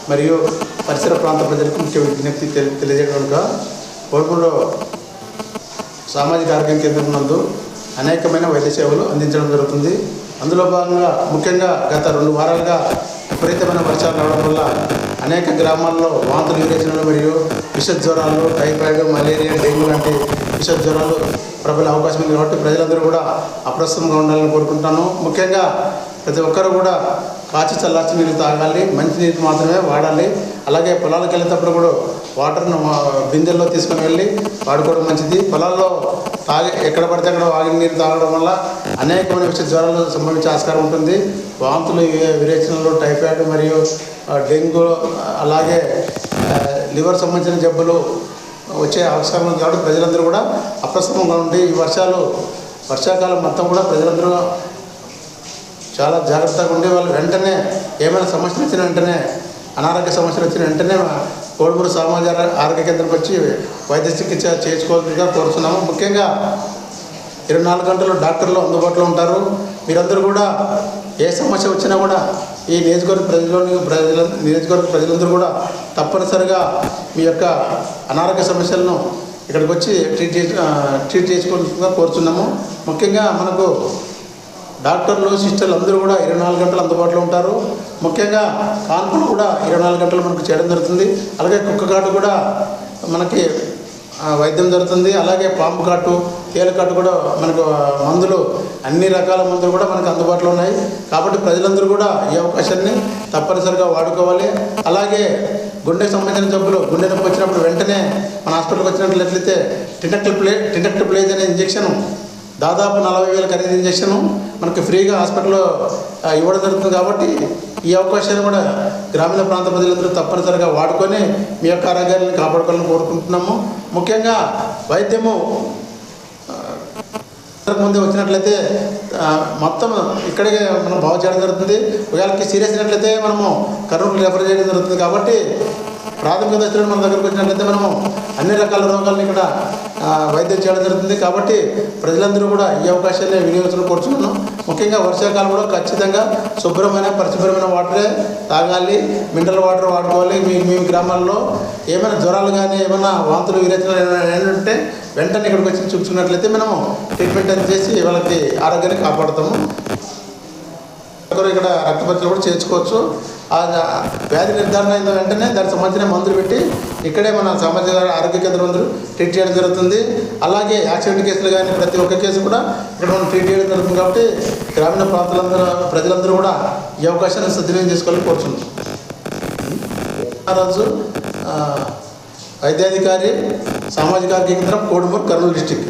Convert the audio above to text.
మరియు పరిసర ప్రాంత ప్రజలకు ముఖ్య విజ్ఞప్తి తెలియజేయడంగా కోడుమూరులో సామాజిక ఆరోగ్య కేంద్రం నందు అనేకమైన వైద్య సేవలు అందించడం జరుగుతుంది. అందులో భాగంగా ముఖ్యంగా గత 2 వారాలుగా విపరీతమైన వర్షాలు రావడం వల్ల అనేక గ్రామాల్లో వాంతులు విరేచనలు మరియు విష జ్వరాలు, టైఫాయిడ్, మలేరియా, డెంగ్యూ లాంటి విష జ్వరాలు ప్రబలే అవకాశం ఉంది. కాబట్టి ప్రజలందరూ కూడా అప్రస్తుతంగా ఉండాలని కోరుకుంటాను. ముఖ్యంగా ప్రతి ఒక్కరు కూడా కాచి చల్లార్చి నీళ్ళు తాగాలి, మంచి నీరు మాత్రమే వాడాలి. అలాగే పొలాలకు వెళ్ళేటప్పుడు కూడా వాటర్ను బిందెల్లో తీసుకొని వెళ్ళి వాడుకోవడం మంచిది. పొలాల్లో ఎక్కడ పడితే అక్కడ ఆగిన నీరు తాగడం వల్ల అనేకమైన విష జ్వరాలు సంభవించే ఆస్కారం ఉంటుంది. వాంతులు, విరేచనలు, టైఫాయిడ్ మరియు డెంగ్యూ అలాగే లివర్ సంబంధించిన జబ్బులు వచ్చే ఆస్కారం ఉంది. కాబట్టి ప్రజలందరూ కూడా అప్రస్తుతంగా ఉండి ఈ వర్షాకాలం మొత్తం కూడా ప్రజలందరూ చాలా జాగ్రత్తగా ఉండి వాళ్ళు వెంటనే ఏమైనా సమస్యలు వచ్చిన వెంటనే అనారోగ్య సమస్యలు వచ్చిన వెంటనే కోడుమూరు సామాజిక ఆరోగ్య కేంద్రంకి వచ్చి వైద్య చికిత్స చేయించుకోవాల్సిందిగా కోరుతున్నాము. ముఖ్యంగా 24 గంటలు డాక్టర్లు అందుబాటులో ఉంటారు. మీరందరూ కూడా ఏ సమస్య వచ్చినా కూడా ఈ నియోజకవర్గ ప్రజలందరూ కూడా తప్పనిసరిగా మీ యొక్క అనారోగ్య సమస్యలను ఇక్కడికి వచ్చి ట్రీట్ చేసుకోవాల్సిందిగా కోరుతున్నాము. ముఖ్యంగా మనకు డాక్టర్లు, సిస్టర్లు అందరూ కూడా 24 గంటలు అందుబాటులో ఉంటారు. ముఖ్యంగా కాన్పులు కూడా 24 గంటలు మనకు చేయడం జరుగుతుంది. అలాగే కుక్క కాటు కూడా మనకి వైద్యం జరుగుతుంది. అలాగే పాము కాటు, తేలు కాటు కూడా మనకు మందులు, అన్ని రకాల మందులు కూడా మనకు అందుబాటులో ఉన్నాయి. కాబట్టి ప్రజలందరూ కూడా ఈ అవకాశాన్ని తప్పనిసరిగా వాడుకోవాలి. అలాగే గుండెకు సంబంధించిన జబ్బులు, గుండె నొప్పి వచ్చినప్పుడు వెంటనే మన హాస్పిటల్కి వచ్చినట్లయితే టిండక్టిప్లేజ్ అనే ఇంజెక్షన్ దాదాపు 40,000 ఖరీదు ఇంజెక్షన్ మనకి ఫ్రీగా హాస్పిటల్లో ఇవ్వడం జరుగుతుంది. కాబట్టి ఈ అవకాశాన్ని కూడా గ్రామీణ ప్రాంత ప్రజలందరూ తప్పనిసరిగా వాడుకొని మీ యొక్క ఆరోగ్యాన్ని కాపాడుకోవాలని కోరుకుంటున్నాము. ముఖ్యంగా వైద్యము ముందే వచ్చినట్లయితే మొత్తం ఇక్కడే మనం బాగు చేయడం జరుగుతుంది. ఒకవేళకి సీరియస్ అయినట్లయితే మనము కర్నూలు రెఫర్ చేయడం జరుగుతుంది. కాబట్టి ప్రాథమిక దశలో మన దగ్గరకు వచ్చినట్లయితే మనము అన్ని రకాల రోగాలను ఇక్కడ వైద్యం చేయడం జరుగుతుంది. కాబట్టి ప్రజలందరూ కూడా ఈ అవకాశాన్ని వినియోగించడం కోరుతున్నాను. ముఖ్యంగా వర్షాకాలం కూడా ఖచ్చితంగా శుభ్రమైన పరిశుభ్రమైన వాటరే తాగాలి, మినరల్ వాటర్ వాడుకోవాలి. మీ గ్రామాల్లో ఏమైనా జ్వరాలు కానీ ఏమైనా వాంతులు, విరేచనలు ఏంటంటే వెంటనే ఇక్కడికి వచ్చి చూపించుకున్నట్లయితే మనము ట్రీట్మెంట్ అని చేసి వాళ్ళకి ఆరోగ్యాన్ని కాపాడుతాము. ఇక్కడ రక్త పరీక్షలు కూడా చేయించుకోవచ్చు. ఆ వ్యాధి నిర్ధారణ అయిన వెంటనే దానికి సంబంధించిన మందులు పెట్టి ఇక్కడే మన సామాజిక ఆరోగ్య కేంద్రం అందరూ ట్రీట్ చేయడం జరుగుతుంది. అలాగే యాక్సిడెంట్ కేసులు కానీ ప్రతి ఒక్క కేసు కూడా ఇక్కడ మనం ట్రీట్ చేయడం జరుగుతుంది. కాబట్టి గ్రామీణ ప్రజలందరూ కూడా ఈ అవకాశాన్ని సద్వినియోగం చేసుకోవాలని కోరుతున్నాం. ఆ రోజు వైద్యాధికారి, సామాజిక ఆరోగ్య కేంద్రం, కోడుమూరు, కర్నూలు డిస్టిక్.